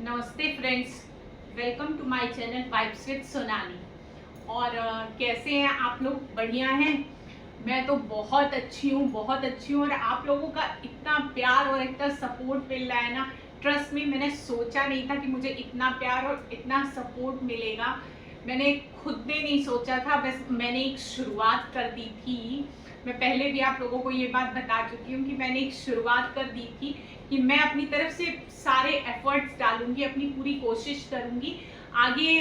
नमस्ते friends, welcome to my channel vibes with Sonali. और कैसे हैं आप लोग? बढ़िया हैं? मैं तो बहुत अच्छी हूँ, बहुत अच्छी हूँ। और आप लोगों का इतना प्यार और इतना सपोर्ट मिल रहा है ना, ट्रस्ट में मैंने सोचा नहीं था कि मुझे इतना प्यार और इतना सपोर्ट मिलेगा। मैंने खुद ने नहीं सोचा था, बस मैंने एक शुरुआत कर दी थी। मैं पहले भी आप लोगों को ये बात बता चुकी हूँ कि मैंने एक शुरुआत कर दी थी कि मैं अपनी तरफ से सारे एफर्ट्स डालूंगी, अपनी पूरी कोशिश करूंगी। आगे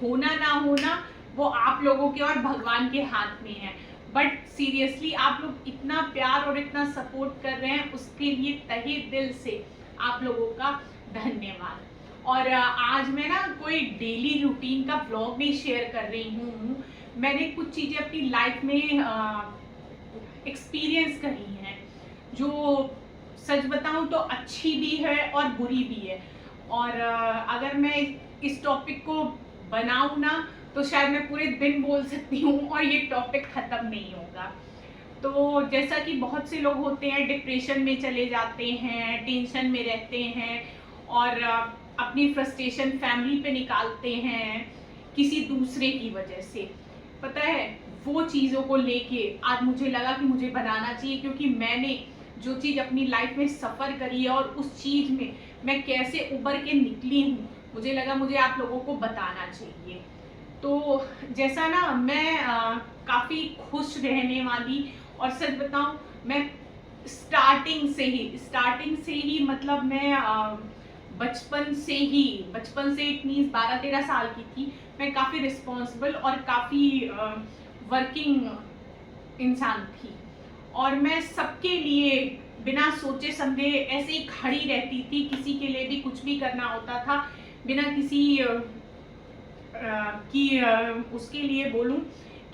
होना ना होना वो आप लोगों के और भगवान के हाथ में है। बट सीरियसली आप लोग इतना प्यार और इतना सपोर्ट कर रहे हैं, उसके लिए तहे दिल से आप लोगों का धन्यवाद। और आज मैं ना कोई डेली रूटीन का व्लॉग नहीं शेयर कर रही हूँ। मैंने कुछ चीज़ें अपनी लाइफ में एक्सपीरियंस करी हैं, जो सच बताऊं तो अच्छी भी है और बुरी भी है। और अगर मैं इस टॉपिक को बनाऊं ना तो शायद मैं पूरे दिन बोल सकती हूँ और ये टॉपिक खत्म नहीं होगा। तो जैसा कि बहुत से लोग होते हैं, डिप्रेशन में चले जाते हैं, टेंशन में रहते हैं और अपनी फ्रस्ट्रेशन फैमिली पे निकालते हैं किसी दूसरे की वजह से। पता है, वो चीज़ों को लेके आज मुझे लगा कि मुझे बनाना चाहिए, क्योंकि मैंने जो चीज़ अपनी लाइफ में सफ़र करी है और उस चीज़ में मैं कैसे उबर के निकली हूँ, मुझे लगा मुझे आप लोगों को बताना चाहिए। तो जैसा ना मैं काफ़ी खुश रहने वाली, और सच बताऊं मैं स्टार्टिंग से ही मतलब मैं बचपन से इट मीन्स 12-13 साल की थी। मैं काफ़ी रिस्पॉन्सिबल और काफ़ी वर्किंग इंसान थी, और मैं सबके लिए बिना सोचे समझे ऐसे ही खड़ी रहती थी। किसी के लिए भी कुछ भी करना होता था बिना किसी उसके लिए बोलूं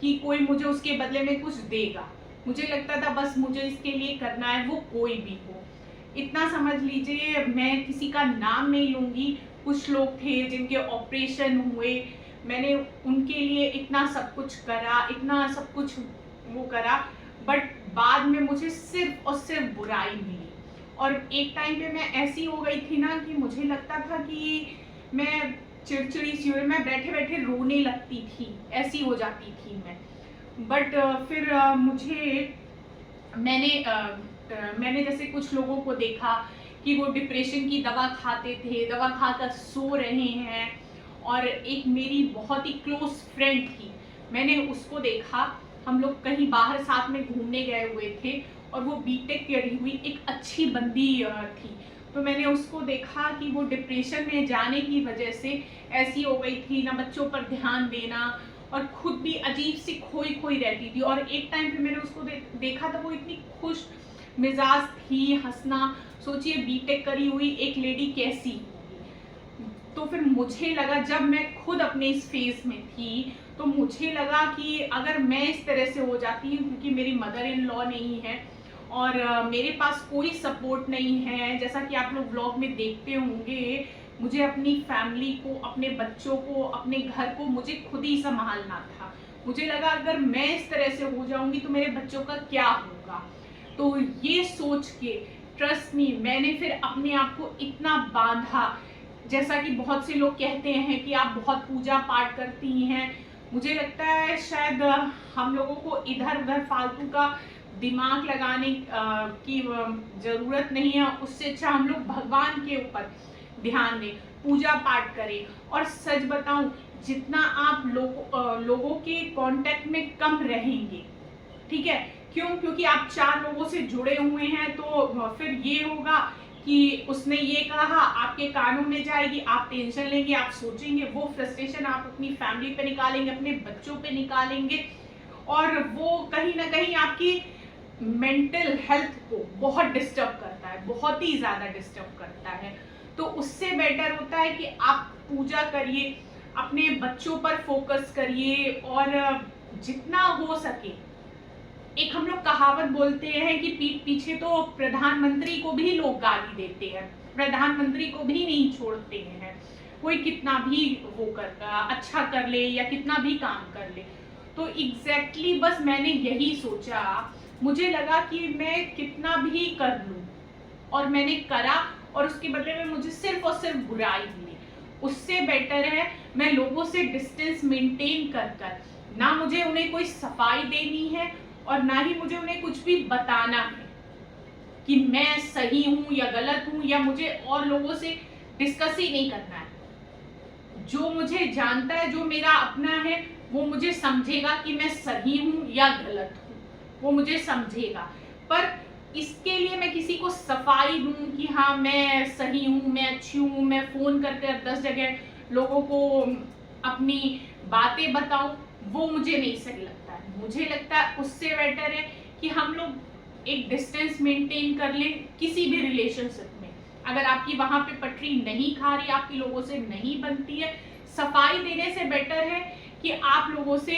कि कोई मुझे उसके बदले में कुछ देगा। मुझे लगता था बस मुझे इसके लिए करना है, वो कोई भी हो। इतना समझ लीजिए, मैं किसी का नाम नहीं लूंगी। कुछ लोग थे जिनके ऑपरेशन हुए, मैंने उनके लिए इतना सब कुछ करा, इतना सब कुछ वो करा, बट बाद में मुझे सिर्फ और सिर्फ बुराई मिली। और एक टाइम पे मैं ऐसी हो गई थी ना कि मुझे लगता था कि मैं चिड़चिड़ी सी हुई, मैं बैठे बैठे रोने लगती थी, ऐसी हो जाती थी मैं। बट फिर मैंने जैसे कुछ लोगों को देखा कि वो डिप्रेशन की दवा खाते थे, दवा खाकर सो रहे हैं। और एक मेरी बहुत ही क्लोज फ्रेंड थी, मैंने उसको देखा। हम लोग कहीं बाहर साथ में घूमने गए हुए थे और वो बीटेक करी हुई एक अच्छी बंदी थी। तो मैंने उसको देखा कि वो डिप्रेशन में जाने की वजह से ऐसी हो गई थी, ना बच्चों पर ध्यान देना, और खुद भी अजीब सी खोई खोई रहती थी। और एक टाइम पे मैंने उसको देखा था, वो इतनी खुश मिजाज थी, हंसना। सोचिए बीटेक करी हुई एक लेडी कैसी होगी। तो फिर मुझे लगा, जब मैं खुद अपने इस फेज में थी, तो मुझे लगा कि अगर मैं इस तरह से हो जाती हूँ, क्योंकि मेरी मदर इन लॉ नहीं है और मेरे पास कोई सपोर्ट नहीं है, जैसा कि आप लोग ब्लॉग में देखते होंगे, मुझे अपनी फैमिली को, अपने बच्चों को, अपने घर को मुझे खुद ही संभालना था। मुझे लगा अगर मैं इस तरह से हो जाऊंगी तो मेरे बच्चों का क्या होगा। तो ये सोच के, ट्रस्ट मी, मैंने फिर अपने आप को इतना बांधा। जैसा कि बहुत से लोग कहते हैं कि आप बहुत पूजा पाठ करती हैं, मुझे लगता है शायद हम लोगों को इधर उधर फालतू का दिमाग लगाने की जरूरत नहीं है। उससे अच्छा हम लोग भगवान के ऊपर ध्यान दें, पूजा पाठ करें। और सच बताऊं, जितना आप लोगों के कांटेक्ट में कम रहेंगे, ठीक है, क्यों? क्योंकि आप 4 लोगों से जुड़े हुए हैं, तो फिर ये होगा कि उसने ये कहा, आपके कानों में जाएगी, आप टेंशन लेंगे, आप सोचेंगे, वो फ्रस्ट्रेशन आप अपनी फैमिली पे निकालेंगे, अपने बच्चों पे निकालेंगे, और वो कहीं ना कहीं आपकी मेंटल हेल्थ को बहुत डिस्टर्ब करता है, बहुत ही ज्यादा डिस्टर्ब करता है। तो उससे बेटर होता है कि आप पूजा करिए, अपने बच्चों पर फोकस करिए, और जितना हो सके, एक हम लोग कहावत बोलते हैं कि पीठ पीछे तो प्रधानमंत्री को भी लोग गाली देते हैं, प्रधानमंत्री को भी नहीं छोड़ते हैं, कोई कितना भी वो अच्छा कर ले या कितना भी काम कर ले। तो एग्जैक्टली बस मैंने यही सोचा। मुझे लगा कि मैं कितना भी कर लूं, और मैंने करा, और उसके बदले में मुझे सिर्फ और सिर्फ बुराई मिली। उससे बेटर है मैं लोगों से डिस्टेंस मेंटेन कर ना मुझे उन्हें कोई सफाई देनी है और ना ही मुझे उन्हें कुछ भी बताना है कि मैं सही हूं या गलत हूं, या मुझे और लोगों से डिस्कस ही नहीं करना है। जो मुझे जानता है, जो मेरा अपना है, वो मुझे समझेगा कि मैं सही हूं या गलत हूं, वो मुझे समझेगा। पर इसके लिए मैं किसी को सफाई दूं कि हाँ मैं सही हूं, मैं अच्छी हूं, मैं फोन करके 10 जगह लोगों को अपनी बातें बताऊं, वो मुझे नहीं सही लगता है। मुझे लगता है उससे बेटर है कि हम लोग एक डिस्टेंस मेंटेन कर लें किसी भी रिलेशनशिप में। अगर आपकी वहां पे पटरी नहीं खा रही, आपकी लोगों से नहीं बनती है, सफाई देने से बेटर है कि आप लोगों से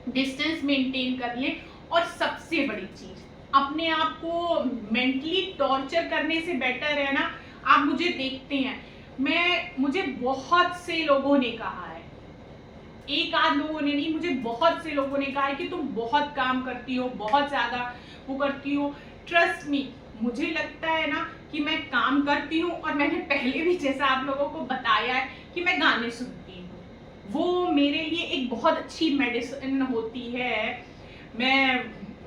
डिस्टेंस मेंटेन कर लें। और सबसे बड़ी चीज, अपने आप को मेंटली टॉर्चर करने से बेटर है ना, आप मुझे देखते हैं, मुझे बहुत से लोगों ने कहा है, एक आध लोगों ने नहीं, मुझे बहुत से लोगों ने कहा है कि तुम बहुत काम करती हो, बहुत ज्यादा वो करती हो। ट्रस्ट मी, मुझे लगता है ना कि मैं काम करती हूँ, और मैंने पहले भी जैसा आप लोगों को बताया है कि मैं गाने सुनती हूँ, वो मेरे लिए एक बहुत अच्छी मेडिसिन होती है।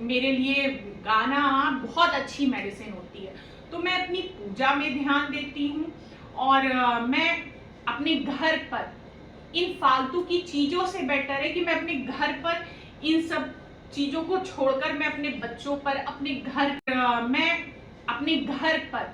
मेरे लिए गाना बहुत अच्छी मेडिसिन होती है। तो मैं अपनी पूजा में ध्यान देती हूँ, और मैं अपने घर पर इन फालतू की चीजों से बेटर है कि मैं अपने घर पर इन सब चीजों को छोड़कर मैं अपने बच्चों पर, मैं अपने घर पर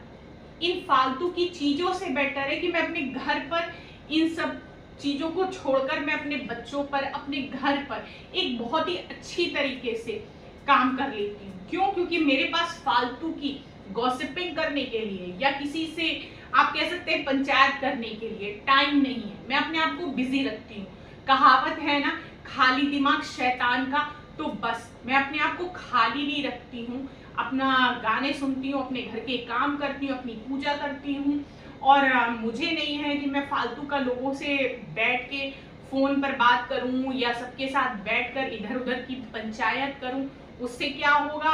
इन फालतू की चीजों से बेटर है कि मैं अपने घर पर इन सब चीजों को छोड़कर मैं अपने बच्चों पर, अपने घर पर एक बहुत ही अच्छी तरीके से काम कर लेती हूँ। क्यों? क्योंकि मेरे पास फालतू की गॉसिपिंग करने के लिए या किसी से आप कह सकते हैं पंचायत करने के लिए टाइम नहीं है। मैं अपने आप को बिजी रखती हूँ। कहावत है ना, खाली दिमाग शैतान का, तो बस मैं अपने आप को खाली नहीं रखती हूँ। अपना गाने सुनती हूँ, अपने घर के काम करती हूँ, अपनी पूजा करती हूँ, और मुझे नहीं है कि मैं फालतू का लोगों से बैठ के फोन पर बात करूं या सबके साथ बैठकर इधर उधर की पंचायत करूं। उससे क्या होगा,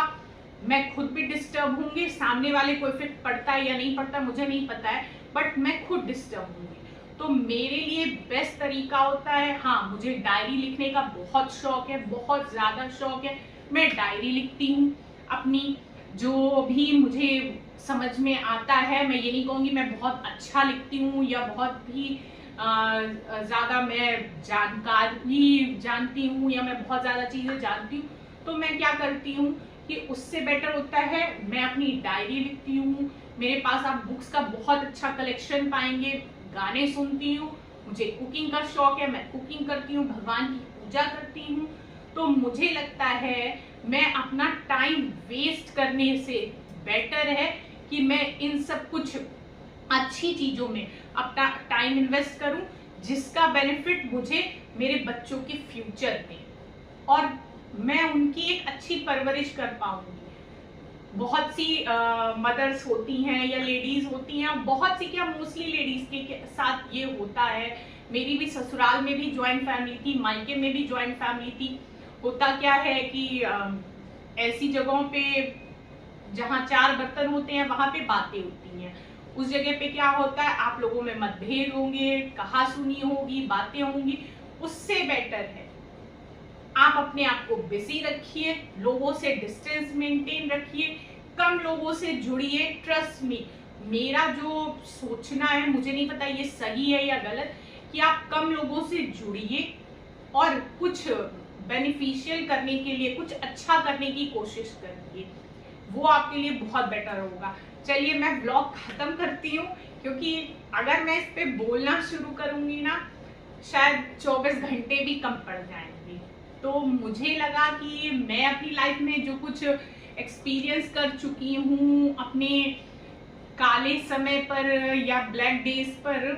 मैं खुद भी डिस्टर्ब होंगी, सामने वाले को इफेक्ट पड़ता है या नहीं पड़ता मुझे नहीं पता है, बट मैं खुद डिस्टर्ब होंगी। तो मेरे लिए बेस्ट तरीका होता है, हाँ मुझे डायरी लिखने का बहुत शौक है, बहुत ज्यादा शौक है। मैं डायरी लिखती हूँ अपनी, जो भी मुझे समझ में आता है। मैं ये नहीं कहूँगी मैं बहुत अच्छा लिखती हूँ या बहुत भी ज्यादा मैं जानकारी जानती हूँ या मैं बहुत ज्यादा चीजें जानती हूँ। तो मैं क्या करती हूँ कि उससे बेटर होता है मैं अपनी डायरी लिखती हूँ। मेरे पास आप बुक्स का बहुत अच्छा कलेक्शन पाएंगे। गाने सुनती हूँ, मुझे कुकिंग का शौक है, मैं कुकिंग करती हूँ, भगवान की पूजा करती हूँ। तो मुझे लगता है मैं अपना टाइम वेस्ट करने से बेटर है कि मैं इन सब कुछ अच्छी चीजों में अपना टाइम इन्वेस्ट करूं, जिसका बेनिफिट मुझे मेरे बच्चों के फ्यूचर में, और मैं उनकी एक अच्छी परवरिश कर पाऊंगी। बहुत सी मदर्स होती हैं या लेडीज होती हैं, बहुत सी क्या मोस्टली लेडीज के साथ ये होता है। मेरी भी ससुराल में भी ज्वाइंट फैमिली थी, मायके में भी ज्वाइंट फैमिली थी। होता क्या है कि ऐसी जगहों पे जहाँ 4 बर्तन होते हैं वहां पे बातें होती हैं। उस जगह पे क्या होता है, आप लोगों में मतभेद होंगे, कहा सुनी होगी, बातें होंगी। उससे बेटर है आप अपने आप को बिजी रखिए, लोगों से डिस्टेंस मेंटेन रखिए, कम लोगों से जुड़िए। ट्रस्ट मी, मेरा जो सोचना है, मुझे नहीं पता ये सही है या गलत, कि आप कम लोगों से जुड़िए और कुछ बेनिफिशियल करने के लिए, कुछ अच्छा करने की कोशिश करिए, वो आपके लिए बहुत बेटर होगा। चलिए मैं ब्लॉग खत्म करती हूँ, क्योंकि अगर मैं इस पे बोलना शुरू करूंगी ना, शायद 24 घंटे भी कम पड़ जाएंगे। तो मुझे लगा कि मैं अपनी लाइफ में जो कुछ एक्सपीरियंस कर चुकी हूँ अपने काले समय पर या ब्लैक डेज पर,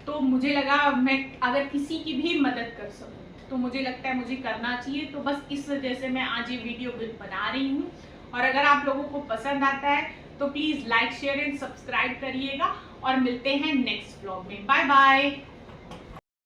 तो मुझे लगा मैं अगर किसी की भी मदद कर सकूं तो मुझे लगता है मुझे करना चाहिए। तो बस इस वजह से मैं आज ये वीडियो बना रही हूँ। और अगर आप लोगों को पसंद आता है तो please like share and subscribe करिएगा, और मिलते हैं नेक्स्ट व्लॉग में। Bye bye.